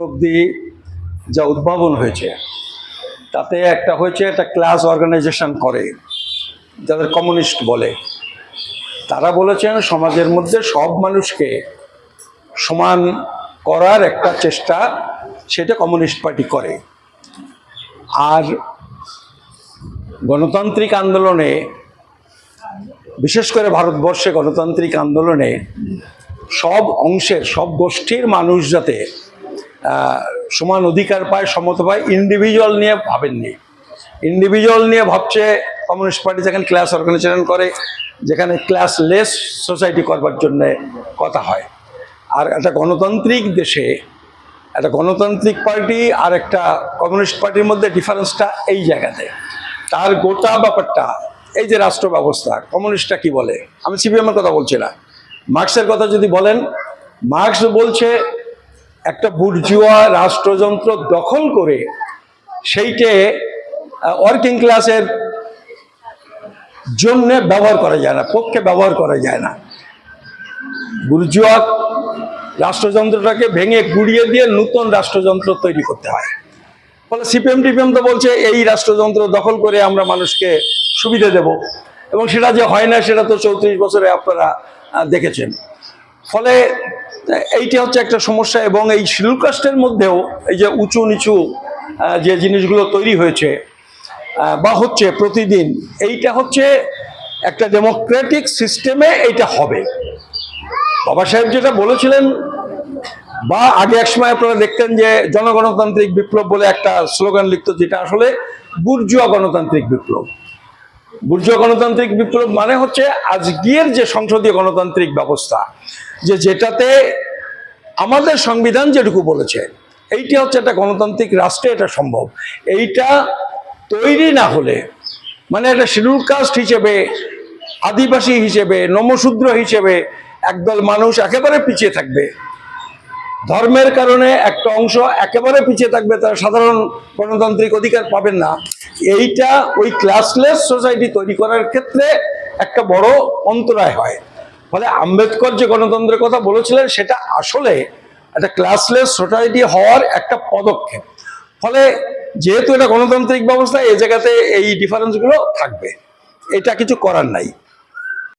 অবধি যা উদ্ভাবন হয়েছে তাতে একটা হয়েছে, একটা ক্লাস অর্গানাইজেশন করে যাদের কমিউনিস্ট বলে। তারা বলেছেন সমাজের মধ্যে সব মানুষকে সমান করার একটা চেষ্টা, সেটা কমিউনিস্ট পার্টি করে। আর গণতান্ত্রিক আন্দোলনে, বিশেষ করে ভারতবর্ষে গণতান্ত্রিক আন্দোলনে সব অংশের, সব গোষ্ঠীর মানুষ যাতে সমান অধিকার পায়, সমতা পায়, ইন্ডিভিজুয়াল নিয়ে ভাবেননি। ইন্ডিভিজুয়াল নিয়ে ভাবছে কমিউনিস্ট পার্টি যেখানে ক্লাস অর্গানাইজেশন করে, যেখানে ক্লাসলেস সোসাইটি করবার জন্য কথা হয়। আর একটা গণতান্ত্রিক দেশে একটা গণতান্ত্রিক পার্টি আর একটা কমিউনিস্ট পার্টির মধ্যে ডিফারেন্সটা এই জায়গাতে। তার গোটা ব্যাপারটা, এই যে রাষ্ট্র ব্যবস্থা, কমিউনিস্টরা কি বলে, আমি সিপিএমের কথা বলছি না, মার্কসের কথা যদি বলেন, মার্কস বলছে একটা বুর্জুয়া রাষ্ট্রযন্ত্র দখল করে সেইটে ওয়ার্কিং ক্লাসের জন্য ব্যবহার করা যায় না, পক্ষে ব্যবহার করা যায় না। বুর্জুয়া রাষ্ট্রযন্ত্রটাকে ভেঙে গুড়িয়ে দিয়ে নতুন রাষ্ট্রযন্ত্র তৈরি করতে হয়। ফলে সিপিএম টিপিএম তো বলছে এই রাষ্ট্রযন্ত্র দখল করে আমরা মানুষকে সুবিধা দেব, এবং সেটা যে হয় না সেটা তো 34 বছরে আপনারা দেখেছেন। ফলে এইটা হচ্ছে একটা সমস্যা। এবং এই শিডিউল কাস্টের মধ্যেও এই যে উঁচু নিচু যে জিনিসগুলো তৈরি হয়েছে বা হচ্ছে প্রতিদিন, এইটা হচ্ছে একটা ডেমোক্রেটিক সিস্টেমে এইটা হবে। বাবা সাহেব যেটা বলেছিলেন, বা আগে এক সময় আপনারা দেখতেন যে জনগণতান্ত্রিক বিপ্লব বলে একটা স্লোগান লিখত, যেটা আসলে বুর্জুয়া গণতান্ত্রিক বিপ্লব। বুর্জুয়া গণতান্ত্রিক বিপ্লব মানে হচ্ছে আজকের যে সংসদীয় গণতান্ত্রিক ব্যবস্থা, যেটাতে আমাদের সংবিধান যেটুকু বলেছে, এইটা হচ্ছে একটা গণতান্ত্রিক রাষ্ট্রে এটা সম্ভব। এইটা তৈরি না হলে, মানে একটা শিডিউল কাস্ট হিসেবে, আদিবাসী হিসেবে, নমশূদ্র হিসেবে একদল মানুষ একেবারে পিছিয়ে থাকবে। ধর্মের কারণে একটা অংশ একেবারে পিছিয়ে থাকবে, তারা সাধারণ গণতান্ত্রিক অধিকার পাবেন না। এইটা ওই ক্লাসলেস সোসাইটি তৈরি করার ক্ষেত্রে একটা বড় অন্তরায় হয়। ফলে আম্বেদকর যে গণতন্ত্রের কথা বলেছিলেন, সেটা আসলে একটা ক্লাসলেস সোসাইটি হওয়ার একটা পদক্ষেপ। ফলে যেহেতু এটা গণতান্ত্রিক ব্যবস্থা, এই জায়গাতে এই ডিফারেন্সগুলো থাকবে, এটা কিছু করার নাই।